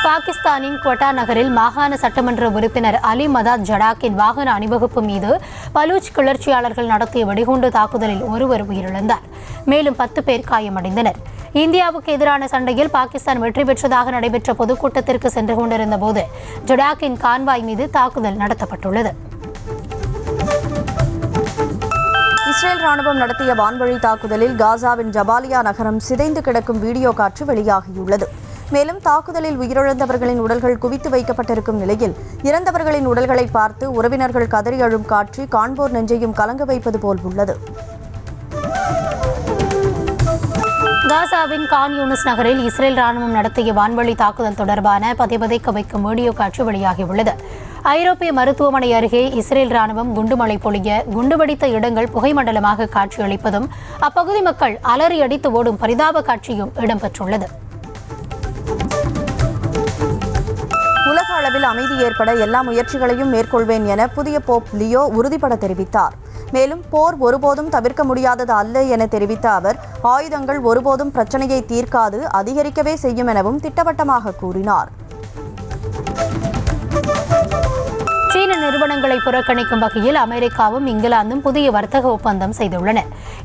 பாகிஸ்தானின் குவட்டா நகரில் மாகாண சட்டமன்ற உறுப்பினர் அலி மதாத் ஜடாக்கின் வாகன அணிவகுப்பு மீது பலூச் கிளர்ச்சியாளர்கள் நடத்திய வெடிகுண்டு தாக்குதலில் ஒருவர் உயிரிழந்தார். மேலும் 10 பேர் காயமடைந்தனர். இந்தியாவுக்கு எதிரான சண்டையில் பாகிஸ்தான் வெற்றி பெற்றதாக நடைபெற்ற பொதுக்கூட்டத்திற்கு சென்று கொண்டிருந்த போது ஜடாக்கின் கான்வாய் மீது தாக்குதல் நடத்தப்பட்டுள்ளது. இஸ்ரேல் ராணுவம் நடத்திய வான்வழி தாக்குதலில் காசாவின் ஜபாலியா நகரம் சிதைந்து கிடக்கும் வீடியோ காட்சி வெளியாகியுள்ளது. மேலும் தாக்குதலில் உயிரிழந்தவர்களின் உடல்கள் குவித்து வைக்கப்பட்டிருக்கும் நிலையில் இறந்தவர்களின் உடல்களை பார்த்து உறவினர்கள் கதறி அழும் காட்சி காண்போர் நெஞ்சையும் கலங்க வைப்பது போல் உள்ளது. காசாவின் கான் யூனிஸ் நகரில் இஸ்ரேல் ராணுவம் நடத்திய வான்வழி தாக்குதல் தொடர்பான பதைபதைக்க வைக்கும் வீடியோ காட்சி வெளியாகியுள்ளது. ஐரோப்பிய மருத்துவமனை அருகே இஸ்ரேல் ராணுவம் குண்டுமழை பொழிய குண்டுவெடித்த இடங்கள் புகைமண்டலமாக காட்சியளிப்பதும் அப்பகுதி மக்கள் அலறி அடித்து ஓடும் பரிதாப காட்சியும் இடம்பெற்றுள்ளது. உலக அளவில் அமைதி ஏற்பட எல்லா முயற்சிகளையும் மேற்கொள்வேன் என புதிய போப் லியோ உறுதிபட தெரிவித்தார். மேலும் போர் ஒருபோதும் தவிர்க்க முடியாதது அல்ல என தெரிவித்த அவர், ஆயுதங்கள் ஒருபோதும் பிரச்சனையை தீர்க்காது, அதிகரிக்கவே செய்யும் எனவும் திட்டவட்டமாக கூறினார். சீன நிறுவனங்களை புறக்கணிக்கும் வகையில் அமெரிக்காவும் இங்கிலாந்தும் புதிய வர்த்தக ஒப்பந்தம் செய்துள்ளன.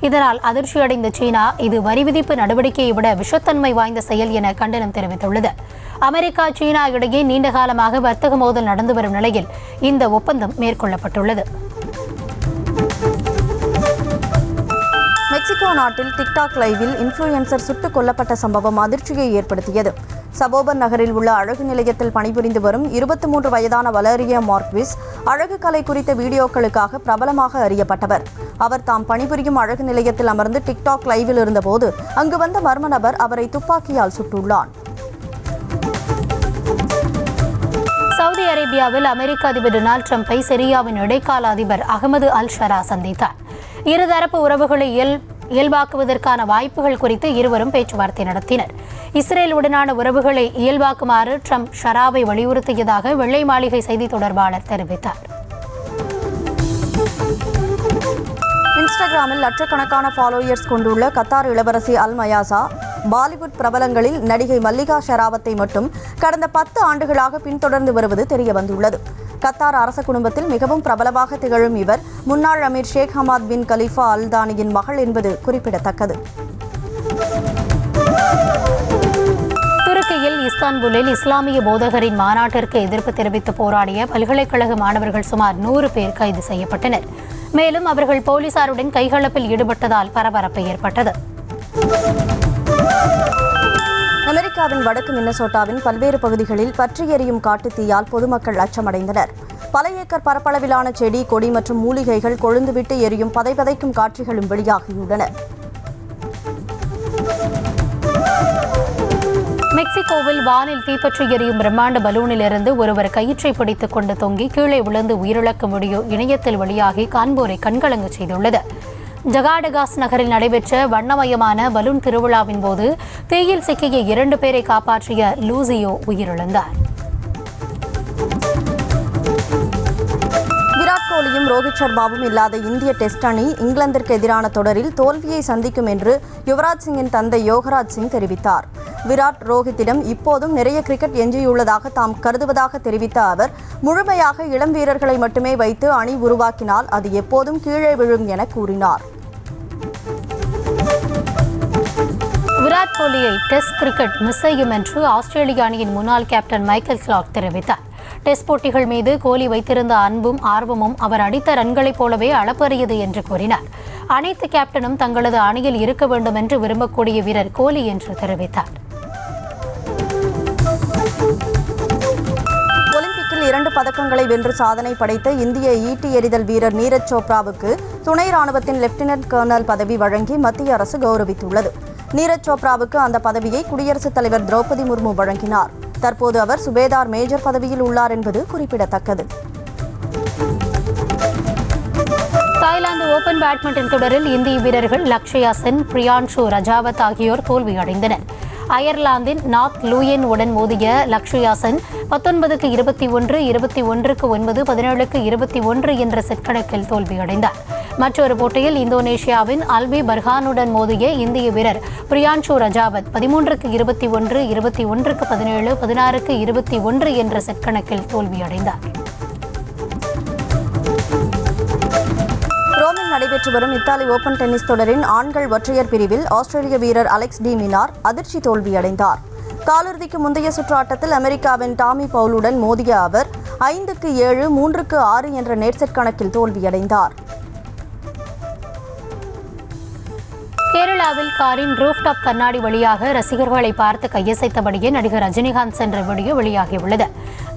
இதனால் அதிர்ச்சியடைந்த சீனா இது வரி விதிப்பு நடவடிக்கையை விட விஷத்தன்மை வாய்ந்த செயல் என கண்டனம் தெரிவித்துள்ளது. அமெரிக்கா சீனா இடையே நீண்ட காலமாக வர்த்தக மோதல் நடந்து வரும் நிலையில் இந்த ஒப்பந்தம் மேற்கொள்ளப்பட்டுள்ளது. மெக்சிகோ நாட்டில் டிக்டாக் லைவில் இன்ஃப்ளூயன்சர் சுட்டுக் கொல்லப்பட்ட சம்பவம் அதிர்ச்சியை ஏற்படுத்தியது. சபோபன் நகரில் உள்ள அழகு நிலையத்தில் பணிபுரிந்து வரும் 23 வயதான வலேரியா மார்க்விஸ் அழகு கலை குறித்த வீடியோக்களுக்காக பிரபலமாக அறியப்பட்டவர். அவர் தாம் பணிபுரியும் அழகு நிலையத்தில் அமர்ந்து டிக்டாக் லைவில் இருந்தபோது அங்கு வந்த மர்ம நபர் அவரை துப்பாக்கியால் சுட்டுள்ளார். சவுதி அரேபியாவில் அமெரிக்க அதிபர் டொனால்டு டிரம்பை சிரியாவின் இடைக்கால அதிபர் அகமது அல் ஷரா சந்தித்தார். இருதரப்பு உறவுகளை இயல்பாக்குவதற்கான வாய்ப்புகள் குறித்து இருவரும் பேச்சுவார்த்தை நடத்தினர். இஸ்ரேலுடனான உறவுகளை இயல்பாக்குமாறு ட்ரம்ப் ஷராவை வலியுறுத்தியதாக வெள்ளை மாளிகை செய்தி தொடர்பாளர் தெரிவித்தார். இன்ஸ்டாகிராமில் லட்சக்கணக்கான ஃபாலோயர்ஸ் கொண்டுள்ள கத்தார் இளவரசி அல் மயாசா பாலிவுட் பிரபலங்களில் நடிகை மல்லிகா ஷெராவத்தை மட்டும் கடந்த 10 ஆண்டுகளாக பின்தொடர்ந்து வருவது தெரியவந்துள்ளது. கத்தார் அரச குடும்பத்தில் மிகவும் பிரபலமாக திகழும் இவர் முன்னாள் அமீர் ஷேக் ஹமாத் பின் கலீஃபா அல் தானியின் மகள் என்பது குறிப்பிடத்தக்கது. துருக்கியில் இஸ்தான்புல்லில் இஸ்லாமிய போதகரின் மாநாட்டிற்கு எதிர்ப்பு தெரிவித்து போராடிய பல்கலைக்கழக மாணவர்கள் சுமார் 100 பேர் கைது செய்யப்பட்டனர். மேலும் அவர்கள் போலீசாருடன் கைகலப்பில் ஈடுபட்டதால் பரபரப்பு ஏற்பட்டது. அமெரிக்காவின் வடக்கு மின்னசோட்டாவின் பல்வேறு பகுதிகளில் பற்றி எரியும் காட்டுத் தீயால் பொதுமக்கள் அச்சமடைந்தனர். பல ஏக்கர் பரப்பளவிலான செடி, கொடி மற்றும் மூலிகைகள் கொழுந்துவிட்டு எரியும் பதைபதைக்கும் காட்சிகளும் வெளியாகியுள்ளன. மெக்சிகோவில் வானில் தீப்பற்றி எரியும் பிரம்மாண்ட பலூனிலிருந்து ஒருவர் கயிற்றை பிடித்துக் கொண்டு தொங்கி கீழே விழுந்து உயிரிழக்கும் வீடியோ இணையத்தில் வெளியாகி காண்போரை கண்கலங்க செய்துள்ளது. ஜகாடகாஸ் நகரில் நடைபெற்ற வண்ணமயமான பலூன் திருவிழாவின் போது தீயில் சிக்கிய 2 பேரை காப்பாற்றிய லூசியோ உயிரிழந்தார். விராட் கோலியும் ரோஹித் சர்மாவும் இல்லாத இந்திய டெஸ்ட் அணி இங்கிலாந்திற்கு எதிரான தொடரில் தோல்வியை சந்திக்கும் என்று யுவராஜ் சிங்கின் தந்தை யோகராஜ் சிங் தெரிவித்தார். விராட், ரோஹித்திடம் இப்போதும் நிறைய கிரிக்கெட் எஞ்சியுள்ளதாக தாம் கருதுவதாக தெரிவித்த அவர், முழுமையாக இளம் வீரர்களை மட்டுமே வைத்து அணி உருவாக்கினால் அது எப்போதும் கீழே விழும் என கூறினார். விராட் கோலியை டெஸ்ட் கிரிக்கெட் மிஸ் செய்யும் என்று ஆஸ்திரேலிய அணியின் முன்னாள் கேப்டன் மைக்கேல் கிளார்க் தெரிவித்தார். டெஸ்ட் போட்டிகள் மீது கோலி வைத்திருந்த அன்பும் ஆர்வமும் அவர் அடித்த ரன்களைப் போலவே அளப்பரியது என்று கூறினார். அனைத்து கேப்டனும் தங்களது அணியில் இருக்க வேண்டும் என்று விரும்பக்கூடிய வீரர் கோலி என்று தெரிவித்தார். ஒலிம்பிக்கில் 2 பதக்கங்களை வென்று சாதனை படைத்த இந்திய ஈட்டி எறிதல் வீரர் நீரஜ் சோப்ராவுக்கு துணை ராணுவத்தின் லெப்டினன்ட் கர்னல் பதவி வழங்கி மத்திய அரசு கௌரவித்துள்ளது. நீரஜ் சோப்ராவுக்கு அந்த பதவியை குடியரசுத் தலைவர் திரௌபதி முர்மு வழங்கினார். தற்போது அவர் சுபேதார் மேஜர் பதவியில் உள்ளார் என்பது குறிப்பிடத்தக்கது. தாய்லாந்து ஓபன் பேட்மிண்டன் தொடரில் இந்திய வீரர்கள் லக்ஷயா சென், பிரியான்ஷு ரஜாவத் ஆகியோர் தோல்வியடைந்தனர். அயர்லாந்தின் நார்த் லூயன் உடன் மோதிய லக்ஷயா சென் 19க்கு 21, 21க்கு 9, 17க்கு 21 என்ற செட் கணக்கில் தோல்வியடைந்தார். மற்றொரு போட்டியில் இந்தோனேஷியாவின் அல்பி பர்ஹானுடன் மோதிய இந்திய வீரர் பிரியான்ஷு ரஜாவத் 13க்கு 21, 21க்கு 17, 16க்கு 21 என்ற செட் கணக்கில் தோல்வியடைந்தார். ரோமில் நடைபெற்று வரும் இத்தாலி ஓபன் டென்னிஸ் தொடரின் ஆண்கள் ஒற்றையர் பிரிவில் ஆஸ்திரேலிய வீரர் அலெக்ஸ் டி மினார் அதிர்ச்சி தோல்வியடைந்தார். காலிறுதிக்கு முந்தைய சுற்று ஆட்டத்தில் அமெரிக்காவின் டாமி பவுலுடன் மோதிய அவர் 5க்கு 7, 3க்கு 6 என்ற நேர் செட் கணக்கில் தோல்வியடைந்தார். கேரளாவில் காரின் ரூஃப்டாப் கண்ணாடி வழியாக ரசிகர்களை பார்த்து கையசைத்தபடியே நடிகர் ரஜினிகாந்த் சென்ற வீடியோ வெளியாகியுள்ளது.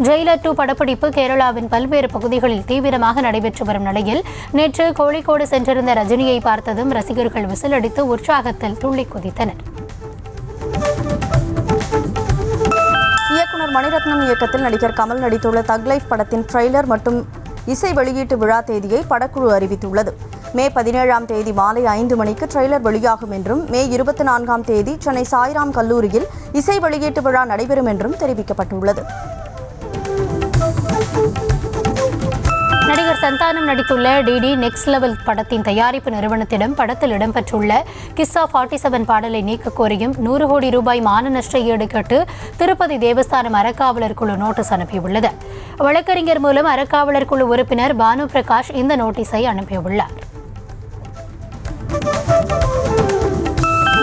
ஜெயிலர் 2 படப்பிடிப்பு கேரளாவின் பல்வேறு பகுதிகளில் தீவிரமாக நடைபெற்று வரும் நிலையில் நேற்று கோழிக்கோடு சென்றிருந்த ரஜினியை பார்த்ததும் ரசிகர்கள் விசிலடித்து உற்சாகத்தில் துள்ளி குதித்தனர். இயக்குனர் மணிரத்னம் இயக்கத்தில் நடிகர் கமல் நடித்துள்ள தக் லைஃப் படத்தின் ட்ரெய்லர் மற்றும் இசை வெளியீட்டு விழா தேதியை படக்குழு அறிவித்துள்ளது. மே 17ஆம் தேதி மாலை 5 மணிக்கு ட்ரெய்லர் வெளியாகும் என்றும், மே 24ஆம் தேதி சென்னை சாய்ராம் கல்லூரியில் இசை வெளியீட்டு விழா நடைபெறும் என்றும் தெரிவிக்கப்பட்டுள்ளது. நடிகர் சந்தானம் நடித்துள்ள டிடி நெக்ஸ்ட் லெவல் படத்தின் தயாரிப்பு நிறுவனத்திடம் படத்தில் இடம்பெற்றுள்ள கிஸ்ஸா 47 பாடலை நீக்க கோரியும் 100 கோடி ரூபாய் மான நஷ்ட ஈடு கேட்டு திருப்பதி தேவஸ்தானம் அறக்காவலர் குழு நோட்டீஸ் அனுப்பியுள்ளது. வழக்கறிஞர் மூலம் அறக்காவலர் குழு உறுப்பினர் பானு பிரகாஷ் இந்த நோட்டீஸை அனுப்பியுள்ளார்.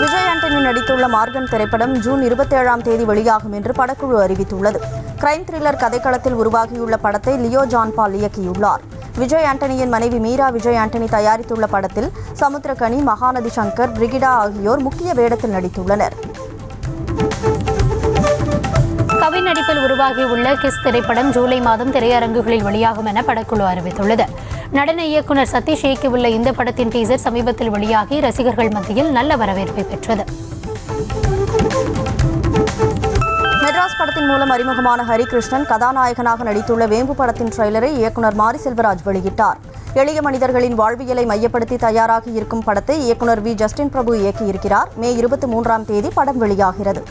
விஜய் ஆண்டனி நடித்துள்ள மார்கன் திரைப்படம் ஜூன் 27ஆம் தேதி வெளியாகும் என்று படக்குழு அறிவித்துள்ளது. கிரைம் த்ரில்லர் கதைக்களத்தில் உருவாகியுள்ள படத்தை லியோ ஜான் பால் இயக்கியுள்ளார். விஜய் ஆண்டனியின் மனைவி மீரா விஜய் ஆண்டனி தயாரித்துள்ள படத்தில் சமுத்திரகனி, மகாநதி சங்கர், பிரிகிடா ஆகியோர் முக்கிய வேடத்தில் நடித்துள்ளனர். கவின் நடிப்பில் உருவாகியுள்ள கிஸ் திரைப்படம் ஜூலை மாதம் திரையரங்குகளில் வெளியாகும் என படக்குழு அறிவித்துள்ளது. நடன இயக்குனர் சதீஷ் இயக்கியுள்ள இந்த படத்தின் டீசர் சமீபத்தில் வெளியாகி ரசிகர்கள் மத்தியில் நல்ல வரவேற்பை பெற்றது. மெட்ராஸ் படத்தின் மூலம் அறிமுகமான ஹரிகிருஷ்ணன் கதாநாயகனாக நடித்துள்ள வேம்பு படத்தின் ட்ரெய்லரை இயக்குனர் மாரி செல்வராஜ் வெளியிட்டார். எளிய மனிதர்களின் வாழ்வியலை மையப்படுத்தி தயாராகி இருக்கும் படத்தை இயக்குனர் வி. ஜஸ்டின் பிரபு இயக்கியிருக்கிறார். மே 23ஆம் தேதி படம் வெளியாகிறது.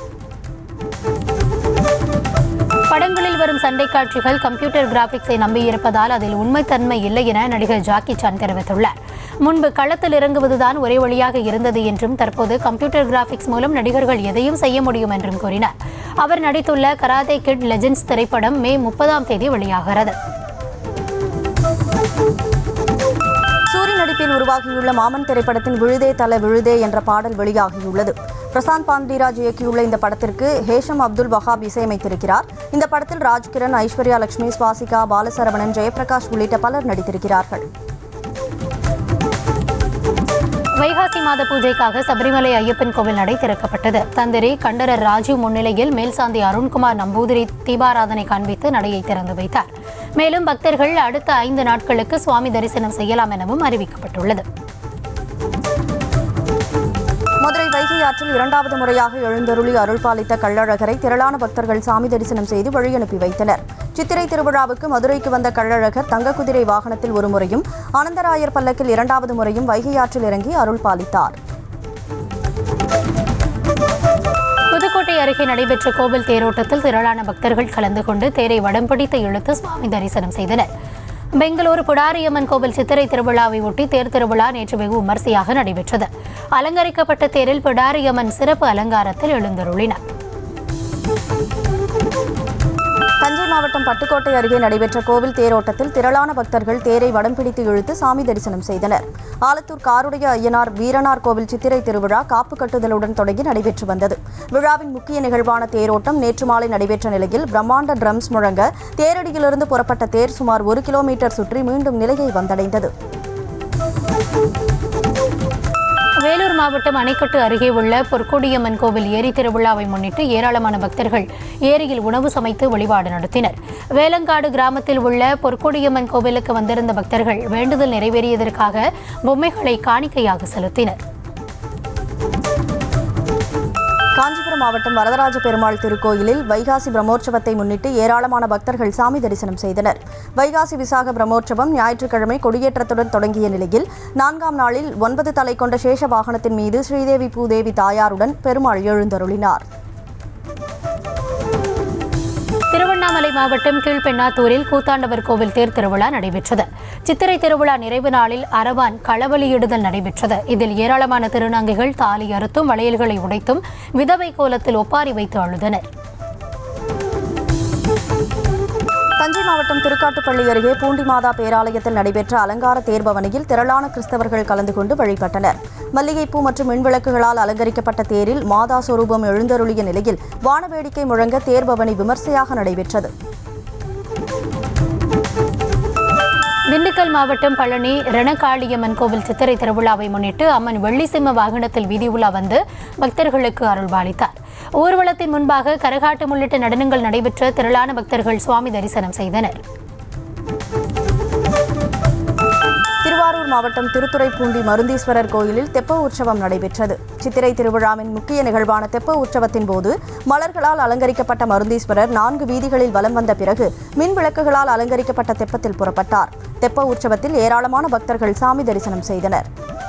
படங்களில் வரும் சண்டை காட்சிகள் கம்ப்யூட்டர் கிராபிக்ஸை நம்பியிருப்பதால் அதில் உண்மைத்தன்மை இல்லை என நடிகர் ஜாக்கி சான் தெரிவித்துள்ளார். முன்பு களத்தில் இறங்குவதுதான் ஒரே வழியாக இருந்தது என்றும், தற்போது கம்ப்யூட்டர் கிராபிக்ஸ் மூலம் நடிகர்கள் எதையும் செய்ய முடியும் என்றும் கூறினார். அவர் நடித்துள்ள கராதே கிட் லெஜெண்ட்ஸ் திரைப்படம் மே 30ஆம் தேதி வெளியாகிறது. சூரி நடிப்பில் உருவாகியுள்ள மாமன் திரைப்படத்தின் விழுதே தல விழுதே என்ற பாடல் வெளியாகியுள்ளது. பிரசாந்த் பாண்டிராஜ் இயக்கியுள்ள இந்த படத்திற்கு ஹேஷம் அப்துல் வஹாப் இசையமைத்திருக்கிறார். இந்த படத்தில் ராஜ்கிரண், ஐஸ்வர்யா லட்சுமி, ஸ்வாசிகா, பாலசரவணன், ஜெயபிரகாஷ் உள்ளிட்ட பலர் நடித்திருக்கிறார்கள். வைகாசி மாத பூஜைக்காக சபரிமலை ஐயப்பன் கோவில் நடை திறக்கப்பட்டது. தந்திரி கண்டரர் ராஜீவ் முன்னிலையில் மேல்சாந்தி அருண்குமார் நம்பூதிரி தீபாராதனை காண்பித்து நடையை திறந்து வைத்தார். மேலும் பக்தர்கள் அடுத்த 5 நாட்களுக்கு சுவாமி தரிசனம் செய்யலாம் எனவும் அறிவிக்கப்பட்டுள்ளது. மதுரை வைகை ஆற்றில் 2வது முறையாக எழுந்தருளி அருள்பாலித்த கள்ளழகரை திரளான பக்தர்கள் சாமி தரிசனம் செய்து வழியனுப்பி வைத்தனர். சித்திரை திருவிழாவுக்கு மதுரைக்கு வந்த கள்ளழகர் தங்க குதிரை வாகனத்தில் ஒரு முறையும், ஆனந்தராயர் பல்லக்கில் 2வது முறையும் வைகை ஆற்றில் இறங்கி அருள் பாலித்தார். புதுக்கோட்டை அருகே நடைபெற்ற கோவில் தேரோட்டத்தில் திரளான பக்தர்கள் கலந்து கொண்டு தேரை வடம் பிடித்து இழுத்து சுவாமி தரிசனம் செய்தனர். பெங்களூரு புடாரியம்மன் கோவில் சித்திரை திருவிழாவை ஒட்டி தேர் திருவிழா நேற்று வெகு விமர்சையாக நடைபெற்றது. அலங்கரிக்கப்பட்ட தேரில் புடாரியம்மன் சிறப்பு அலங்காரத்தில் எழுந்தருளினார். தஞ்சை மாவட்டம் பட்டுக்கோட்டை அருகே நடைபெற்ற கோவில் தேரோட்டத்தில் திரளான பக்தர்கள் தேரை வடம் பிடித்து இழுத்து சாமி தரிசனம் செய்தனர். ஆலத்தூர் காருடைய ஐயனார் வீரனார் கோவில் சித்திரை திருவிழா காப்பு கட்டுதலுடன் தொடங்கி நடைபெற்று வந்தது. விழாவின் முக்கிய நிகழ்வான தேரோட்டம் நேற்று மாலை நடைபெற்ற நிலையில் பிரம்மாண்ட ட்ரம்ஸ் முழங்க தேரடியிலிருந்து புறப்பட்ட தேர் சுமார் 1 கிலோமீட்டர் சுற்றி மீண்டும் நிலையை வந்தடைந்தது. வேலூர் மாவட்டம் அணைக்கட்டு அருகே உள்ள பொற்கொடியம்மன் கோவில் ஏரி திருவிழாவை முன்னிட்டு ஏராளமான பக்தர்கள் ஏரியில் உணவு சமைத்து வழிபாடு நடத்தினர். வேலங்காடு கிராமத்தில் உள்ள பொற்கொடியம்மன் கோவிலுக்கு வந்திருந்த பக்தர்கள் வேண்டுதல் நிறைவேறியதற்காக பொம்மைகளை காணிக்கையாக செலுத்தினர். காஞ்சிபுரம் மாவட்டம் வரதராஜ பெருமாள் திருக்கோயிலில் வைகாசி பிரம்மோற்சவத்தை முன்னிட்டு ஏராளமான பக்தர்கள் சாமி தரிசனம் செய்தனர். வைகாசி விசாக பிரம்மோற்சவம் ஞாயிற்றுக்கிழமை கொடியேற்றத்துடன் தொடங்கிய நிலையில் 4ஆம் நாளில் 9 தலை கொண்ட சேஷ வாகனத்தின் மீது ஸ்ரீதேவி பூதேவி தாயாருடன் பெருமாள் எழுந்தருளினார். திருவண்ணாமலை மாவட்டம் கீழ்பெண்ணாத்தூரில் கூத்தாண்டவர் கோவில் தேர் திருவிழா நடைபெற்றது. சித்திரை திருவிழா நிறைவு நாளில் அரவான் களபலியிடுதல் நடைபெற்றது. இதில் ஏராளமான திருநங்கைகள் தாலி அறுத்தும் வளையல்களை உடைத்தும் விதவை கோலத்தில் ஒப்பாரி வைத்து அழுதனர். தஞ்சை மாவட்டம் திருக்காட்டுப்பள்ளி அருகே பூண்டிமாதா பேராலயத்தில் நடைபெற்ற அலங்கார தேர்பவனியில் திரளான கிறிஸ்தவர்கள் கலந்து கொண்டு வழிபட்டனர். மல்லிகைப்பூ மற்றும் மின்விளக்குகளால் அலங்கரிக்கப்பட்ட தேரில் மாதா சொரூபம் எழுந்தருளிய நிலையில் வானவேடிக்கை முழங்க தேர்பவனி விமர்சையாக நடைபெற்றது. திண்டுக்கல் மாவட்டம் பழனி ரணகாளியம்மன் கோவில் சித்திரை திருவிழாவை முன்னிட்டு அம்மன் வெள்ளி சிம்ம வாகனத்தில் வீதி உலா வந்து பக்தர்களுக்கு அருள்பாலித்தார். ஊர்வலத்தின் முன்பாக கரகாட்டம் உள்ளிட்ட நடனங்கள் நடைபெற்ற திரளான பக்தர்கள் சுவாமி தரிசனம் செய்தனர். திருவாரூர் மாவட்டம் திருத்துறைப்பூண்டி மருந்தீஸ்வரர் கோயிலில் தெப்ப உற்சவம் நடைபெற்றது. சித்திரை திருவிழாவின் முக்கிய நிகழ்வான தெப்ப உற்சவத்தின் போது மலர்களால் அலங்கரிக்கப்பட்ட மருந்தீஸ்வரர் 4 வீதிகளில் வலம் வந்த பிறகு மின் விளக்குகளால் அலங்கரிக்கப்பட்ட தெப்பத்தில் புறப்பட்டார். தெப்ப உற்சவத்தில் ஏராளமான பக்தர்கள் சாமி தரிசனம் செய்தனர்.